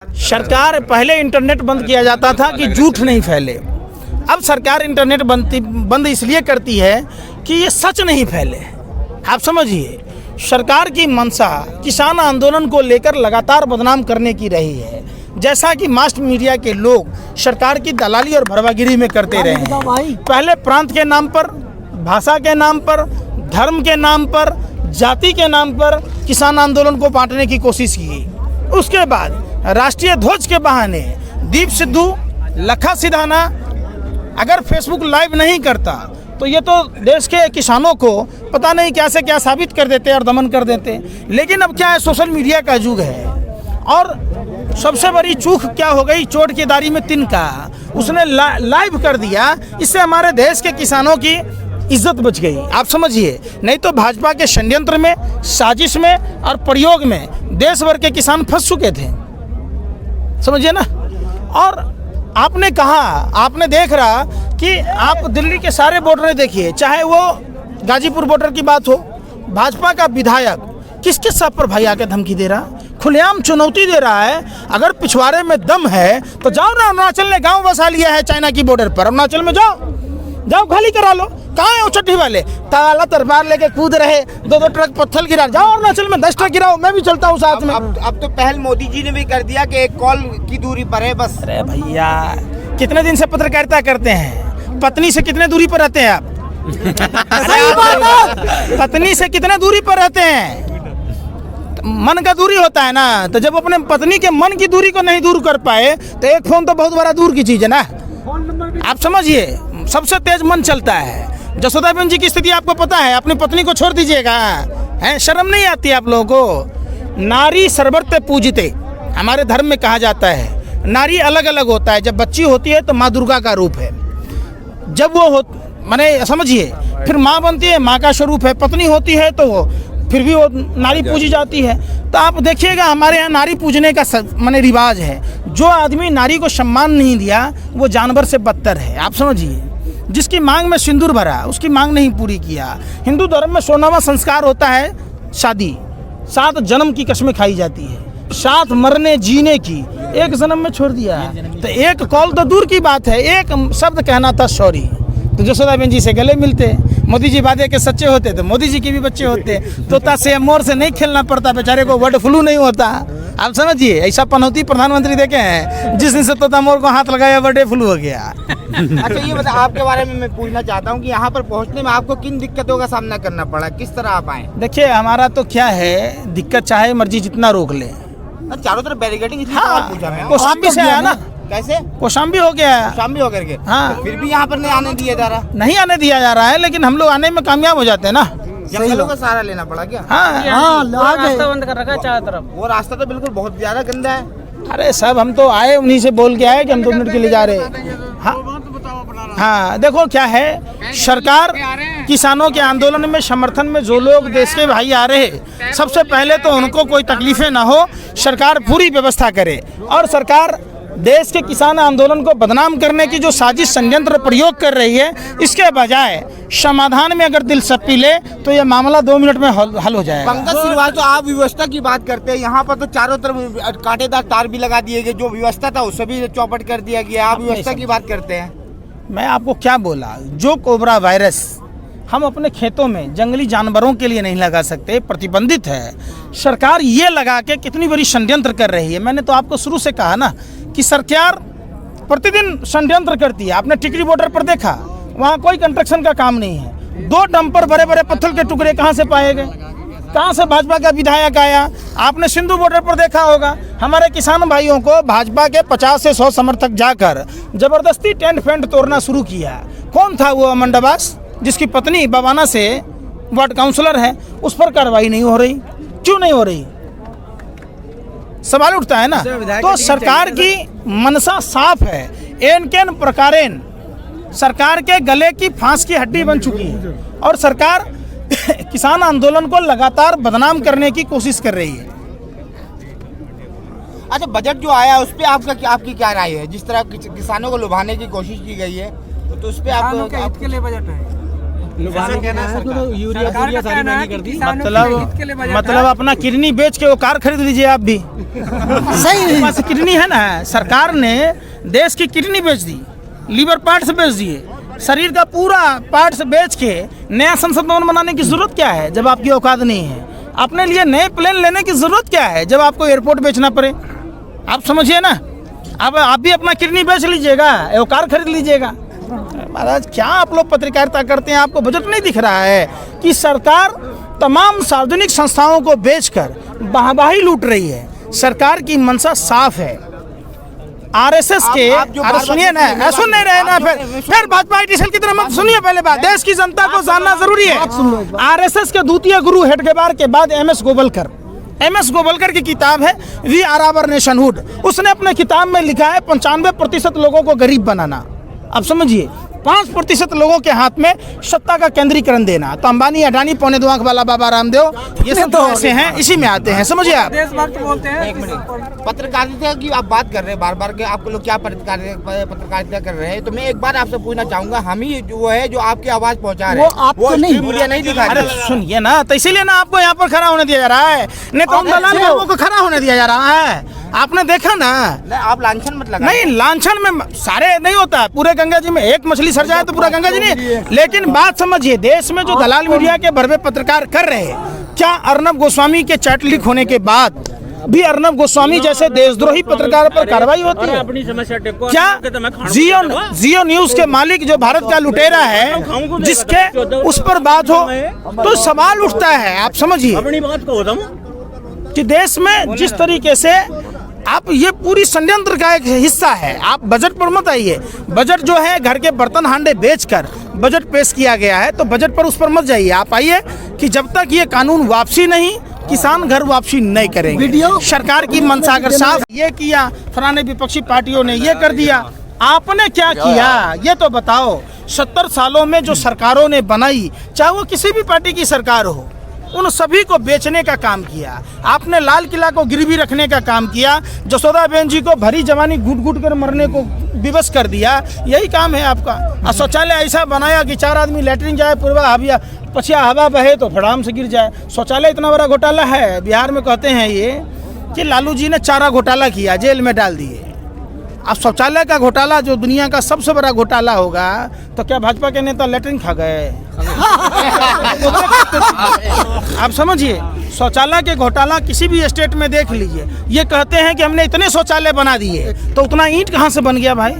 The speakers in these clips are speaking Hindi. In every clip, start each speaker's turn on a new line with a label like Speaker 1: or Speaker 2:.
Speaker 1: सरकार पहले इंटरनेट बंद किया जाता था कि झूठ नहीं फैले। अब सरकार इंटरनेट बंद इसलिए करती है कि ये सच नहीं फैले। आप समझिए, सरकार की मंशा किसान आंदोलन को लेकर लगातार बदनाम करने की रही है, जैसा कि मास मीडिया के लोग सरकार की दलाली और भरवागिरी में करते रहे हैं। पहले प्रांत के नाम पर, भाषा के नाम पर, धर्म के नाम पर, जाति के नाम पर किसान आंदोलन को बांटने की कोशिश की। उसके बाद राष्ट्रीय ध्वज के बहाने दीप सिद्धू, लखा सिधाना अगर फेसबुक लाइव नहीं करता तो ये तो देश के किसानों को पता नहीं क्या से क्या साबित कर देते और दमन कर देते। लेकिन अब क्या है, सोशल मीडिया का युग है और सबसे बड़ी चूक क्या हो गई, चोट की दाढ़ी में तिनका, उसने लाइव कर दिया। इससे हमारे देश के किसानों की इज्जत बच गई। आप समझिए, नहीं तो भाजपा के षड्यंत्र में, साजिश में और प्रयोग में देश भर के किसान फंस चुके थे, समझिए ना। और आपने कहा, आपने देख रहा कि आप दिल्ली के सारे बॉर्डर देखिए, चाहे वो गाजीपुर बॉर्डर की बात हो, भाजपा का विधायक किसके सब पर भाई आके धमकी दे रहा, खुलेआम चुनौती दे रहा है। अगर पिछवाड़े में दम है तो जाओ ना, अरुणाचल ने गांव बसा लिया है चाइना की बॉर्डर पर, अरुणाचल में जाओ खाली करा लो। कहाँ है वो चट्टी वाले, ताला तरबार लेके कूद रहे, 2-2 ट्रक पत्थर गिरा, जाओ अरुणाचल में 10 ट्रक गिराओ, मैं भी चलता हूँ साथ में।
Speaker 2: अब तो पहल मोदी जी ने भी कर दिया कि 1 कॉल की दूरी पर है बस।
Speaker 1: अरे भैया, कितने दिन से पत्रकारिता करते हैं, पत्नी से कितने दूरी पर रहते हैं आप? पत्नी से कितने दूरी पर रहते हैं? मन का दूरी होता है ना, तो जब अपने पत्नी के मन की दूरी को नहीं दूर कर पाए तो एक फोन तो बहुत बड़ा दूर की चीज है ना। आप समझिए, सबसे तेज मन चलता है। जसोदाबेन जी की स्थिति आपको पता है, अपनी पत्नी को छोड़ दीजिएगा, हैं? शर्म नहीं आती आप लोगों को? नारी सर्वत्र पूजिते हमारे धर्म में कहा जाता है। नारी अलग अलग होता है, जब बच्ची होती है तो माँ दुर्गा का रूप है, जब वो हो माने समझिए, फिर माँ बनती है, माँ का स्वरूप है, पत्नी होती है तो वो फिर भी वो नारी पूजी जाती है। तो आप देखिएगा, हमारे यहाँ नारी पूजने का माने रिवाज है। जो आदमी नारी को सम्मान नहीं दिया वो जानवर से बदतर है। आप समझिए, जिसकी मांग में सिंदूर भरा उसकी मांग नहीं पूरी किया। हिंदू धर्म में 16वां संस्कार होता है शादी, 7 जन्म की कसमें खाई जाती है, 7 मरने जीने की, 1 जन्म में छोड़ दिया। तो 1 कॉल तो दूर की बात है, 1 शब्द कहना था सॉरी, तो जसोदाबेन जी से गले मिलते। मोदी जी वादे के सच्चे होते तो मोदी जी के भी बच्चे होते। तोता से मोर से नहीं खेलना पड़ता, बेचारे को बर्ड फ्लू नहीं होता। आप समझिए, ऐसा पनौती प्रधानमंत्री देखे हैं, जिस दिन से तोता मोर को हाथ लगाया बर्ड फ्लू हो गया।
Speaker 2: अच्छा, ये बता, आपके बारे में मैं पूछना चाहता हूँ कि यहाँ पर पहुँचने में आपको किन दिक्कतों का सामना करना पड़ा, किस तरह आप आए?
Speaker 1: देखिए, हमारा तो क्या है, दिक्कत चाहे मर्जी जितना रोक ले,
Speaker 2: चारों तरफ बैरिकेडिंग, पूछा मैं।
Speaker 1: कौशाम्बी से आया ना।
Speaker 2: कैसे?
Speaker 1: कौशाम्बी हो गया है,
Speaker 2: शामी होकर के।
Speaker 1: हाँ।
Speaker 2: तो फिर भी यहाँ पर नहीं आने दिया जा रहा?
Speaker 1: नहीं आने दिया जा रहा है, लेकिन हम लोग आने में कामयाब हो जाते हैं ना।
Speaker 2: जंगलों का सहारा लेना पड़ा क्या?
Speaker 1: हाँ,
Speaker 3: रास्ता बंद कर रखा है चारों तरफ।
Speaker 2: वो रास्ता तो बिल्कुल बहुत ज्यादा गंदा है।
Speaker 1: अरे सब हम तो आए, उन्हीं से बोल के आए कि हम 2 मिनट के लिए जा रहे हैं। हाँ, देखो क्या है, सरकार किसानों के आंदोलन में समर्थन में जो लोग देश के भाई आ रहे, सबसे पहले तो उनको कोई तकलीफें ना हो, सरकार पूरी व्यवस्था करे। और सरकार देश के किसान आंदोलन को बदनाम करने की जो साजिश षड्यंत्र प्रयोग कर रही है, इसके बजाय समाधान में अगर दिलचस्पी ले तो यह मामला 2 मिनट में हल हो जाएगा।
Speaker 2: पंकज श्रीवास्तव, तो आप व्यवस्था की बात करते हैं, यहाँ पर तो चारों तरफ कांटेदार तार भी लगा दिए गए, जो व्यवस्था था उससे भी चौपट कर दिया गया। आप व्यवस्था की बात करते हैं।
Speaker 1: मैं आपको क्या बोला, जो कोबरा वायरस हम अपने खेतों में जंगली जानवरों के लिए नहीं लगा सकते, प्रतिबंधित है। सरकार ये लगा के कितनी बड़ी षड्यंत्र कर रही है। मैंने तो आपको शुरू से कहा ना कि सरकार प्रतिदिन षड्यंत्र करती है। आपने टिकरी बॉर्डर पर देखा, वहाँ कोई कंस्ट्रक्शन का काम नहीं है। 2 डंपर बड़े बड़े पत्थर के टुकड़े कहाँ से पाए गए, कहाँ से भाजपा का विधायक आया? आपने सिंधु बॉर्डर पर देखा होगा, हमारे किसान भाइयों को भाजपा के 50 से 100 समर्थक जाकर जबरदस्ती टेंट फेंट तोड़ना शुरू किया। कौन था वो अमन डबास, जिसकी पत्नी बवाना से वार्ड काउंसलर है? उस पर कार्रवाई नहीं हो रही, क्यों नहीं हो रही? सवाल उठता है ना। तो सरकार की मनसा साफ है, एन केन प्रकारेण सरकार के गले की फांस की हड्डी बन चुकी है और सरकार किसान आंदोलन को लगातार बदनाम करने की कोशिश कर रही है।
Speaker 2: अच्छा, बजट जो आया उस पर आपकी क्या राय है? जिस तरह किसानों को लुभाने की कोशिश की गई है, तो उस पर
Speaker 3: के लिए बजट है।
Speaker 1: मतलब अपना किडनी बेच के वो कार खरीद लीजिए आप भी। सही पास किडनी है ना, सरकार ने देश की किडनी बेच दी, लीवर पार्ट्स बेच दिए, शरीर का पूरा पार्ट्स बेच के नया संसद भवन बनाने की जरूरत क्या है जब आपकी औकात नहीं है? अपने लिए नए प्लेन लेने की जरूरत क्या है जब आपको एयरपोर्ट बेचना पड़े? आप समझिए ना, अब आप भी अपना किडनी बेच लीजिएगा, वो कार खरीद लीजिएगा। महाराज क्या आप लोग पत्रकारिता करते हैं? आपको बजट नहीं दिख रहा है कि सरकार तमाम सार्वजनिक संस्थाओं को बेचकर वाहवाही लूट रही है? सरकार की मंशा साफ है। आरएसएस के, अरे सुनिए ना, सुन नहीं रहे ना, फिर भाजपा की तरह मत सुनिए। पहले बात, देश की जनता को जानना जरूरी है। आरएसएस के द्वितीय गुरु हेडगेवार के बाद एमएस गोवलकर की किताब है वी आर आवर नेशनहुड। उसने अपने किताब में लिखा है 95% लोगों को गरीब बनाना। अब समझिए, 5% लोगों के हाथ में सत्ता का केंद्रीकरण देना। तो अंबानी, अडानी, पौने 2 आंख वाला बाबा रामदेव, ये सब तो ऐसे हैं, इसी में आते हैं। समझिए आप।
Speaker 3: देशभक्त बोलते हैं।
Speaker 2: पत्रकारिता की आप बात कर रहे हैं बार बार के, आपको लोग क्या पत्रकारिता कर रहे हैं, तो मैं एक बार आपसे पूछना चाहूंगा, हम ही जो है जो आपकी आवाज पहुंचा रहे हैं वो नहीं मीडिया नहीं दिखा रही।
Speaker 1: अरे सुनिए ना, तो इसीलिए ना आपको यहाँ पर खड़ा होने दिया जा रहा है, नहीं तो दलाल लोगों को खड़ा होने दिया जा रहा है। आपने देखा ना,
Speaker 2: आप लांछन मत लगाइए।
Speaker 1: नहीं, लांछन में सारे नहीं होता। पूरे गंगा जी में एक मछली सर जाए तो पूरा गंगा जी नहीं। लेकिन बात समझिए, देश में जो दलाल मीडिया के भरवे पत्रकार कर रहे हैं, क्या अर्नब गोस्वामी के चैट लीक होने के बाद भी अर्नब गोस्वामी जैसे देशद्रोही पत्रकार पर कार्रवाई होती है? क्या जियो न्यूज के मालिक जो भारत का लुटेरा है, जिसके उस पर बात हो तो सवाल उठता है। आप समझिए कि देश में जिस तरीके से आप, ये पूरी षड्यंत्र का एक हिस्सा है। आप बजट पर मत आइए। बजट जो है घर के बर्तन हांडे बेचकर बजट पेश किया गया है, तो बजट पर उस पर मत जाइए। आप आइए कि जब तक ये कानून वापसी नहीं, किसान घर वापसी नहीं करेंगे। सरकार की मंशा अगर साफ, ये किया फलाने विपक्षी पार्टियों ने ये कर दिया, आपने क्या किया ये तो बताओ। 70 सालों में जो सरकारों ने बनाई, चाहे वो किसी भी पार्टी की सरकार हो, उन सभी को बेचने का काम किया। आपने लाल किला को गिरवी रखने का काम किया, जसोदा बहन जी को भरी जवानी घुट घुट कर मरने को विवश कर दिया। यही काम है आपका। और शौचालय ऐसा बनाया कि 4 आदमी लैट्रिन जाए, पूर्वा हवा पछिया हवा बहे तो फड़ाम से गिर जाए। शौचालय इतना बड़ा घोटाला है बिहार में, कहते हैं ये कि लालू जी ने चारा घोटाला किया, जेल में डाल दिए। अब शौचालय का घोटाला जो दुनिया का सबसे बड़ा घोटाला होगा, तो क्या भाजपा के नेता लैट्रिन खा गए? आप समझिए, शौचालय के घोटाला किसी भी स्टेट में देख लीजिए। ये कहते हैं कि हमने इतने शौचालय बना दिए, तो उतना ईंट कहाँ से बन गया भाई?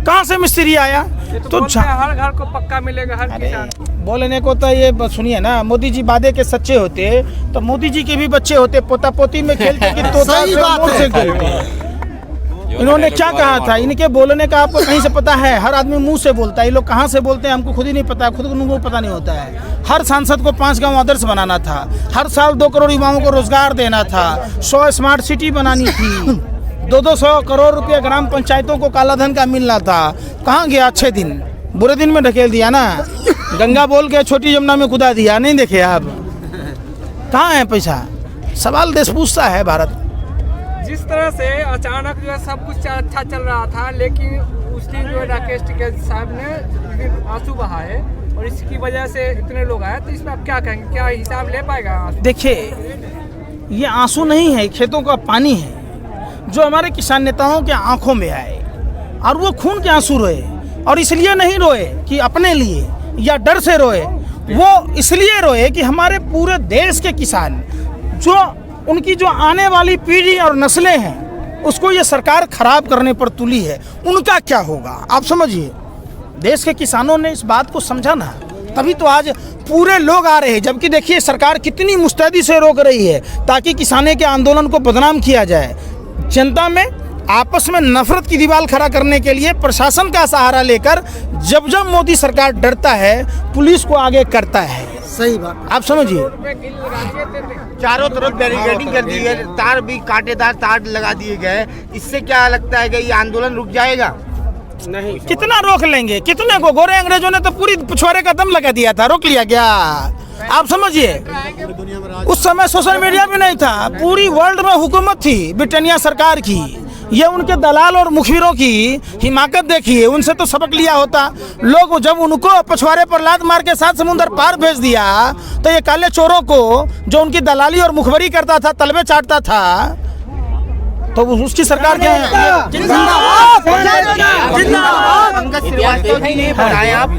Speaker 1: कहाँ से मिस्त्री आया?
Speaker 3: तो हर घर को पक्का मिलेगा, हर किसान।
Speaker 1: बोलने को तो ये सुनिए ना, मोदी जी वादे के सच्चे होते तो मोदी जी के भी बच्चे होते, पोता पोती में खेलते कि तोता से खेलते। इन्होंने क्या कहा था? इनके बोलने का आपको कहीं से पता है? हर आदमी मुंह से बोलता है, ये लोग कहाँ से बोलते हैं हमको खुद ही नहीं पता, खुद को पता नहीं होता है। हर सांसद को 5 गांव आदर्श बनाना था, हर साल 2 करोड़ युवाओं को रोजगार देना था, 100 स्मार्ट सिटी बनानी थी, 200 करोड़ रुपया ग्राम पंचायतों को काला धन का मिलना था। कहाँ गया? अच्छे दिन बुरे दिन में ढकेल दिया ना। गंगा बोल के छोटी यमुना में कुदा दिया, नहीं देखे आप? कहाँ है पैसा? सवाल देश पूछता है भारत।
Speaker 3: जिस तरह से अचानक जो है सब कुछ अच्छा चल रहा था, लेकिन उस दिन जो है राकेश टिकैत साहब ने आंसू बहाए और इसकी वजह से इतने लोग आए, तो इसमें आप क्या कहेंगे? क्या हिसाब ले पाएगा?
Speaker 1: देखिए, ये आंसू नहीं है, खेतों का पानी है जो हमारे किसान नेताओं के आंखों में आए, और वो खून के आंसू रोए। और इसलिए नहीं रोए कि अपने लिए या डर से रोए, वो इसलिए रोए कि हमारे पूरे देश के किसान, जो उनकी जो आने वाली पीढ़ी और नस्लें हैं, उसको ये सरकार खराब करने पर तुली है, उनका क्या होगा? आप समझिए, देश के किसानों ने इस बात को समझा ना, तभी तो आज पूरे लोग आ रहे हैं। जबकि देखिए सरकार कितनी मुस्तैदी से रोक रही है ताकि किसानों के आंदोलन को बदनाम किया जाए। जनता में आपस में नफरत की दीवार खड़ा करने के लिए प्रशासन का सहारा लेकर जब जब मोदी सरकार डरता है, पुलिस को आगे करता है। सही बात, आप समझिए।
Speaker 2: चारों तरफ बैरिकेडिंग कर दी है, तार भी कांटेदार तार लगा दिए गए। इससे क्या लगता है कि ये आंदोलन रुक जाएगा?
Speaker 1: नहीं, कितना रोक लेंगे? कितने को? गोरे अंग्रेजों ने तो पूरी पिछवाड़े का दम लगा दिया था, रोक लिया गया। आप समझिए, उस समय सोशल मीडिया भी नहीं था, पूरी वर्ल्ड में हुकूमत थी ब्रिटानिया सरकार की। ये उनके दलाल और मुखबिरों की हिमाकत देखिए, उनसे तो सबक लिया होता। लोग जब उनको पछवाड़े पर लात मार के 7 समुंदर पार भेज दिया, तो ये काले चोरों को जो उनकी दलाली और मुखबरी करता था, तलबे चाटता था, तो उसकी सरकार क्या है?
Speaker 2: जिंदाबाद। श्रीवास्तव जी ने बताया आप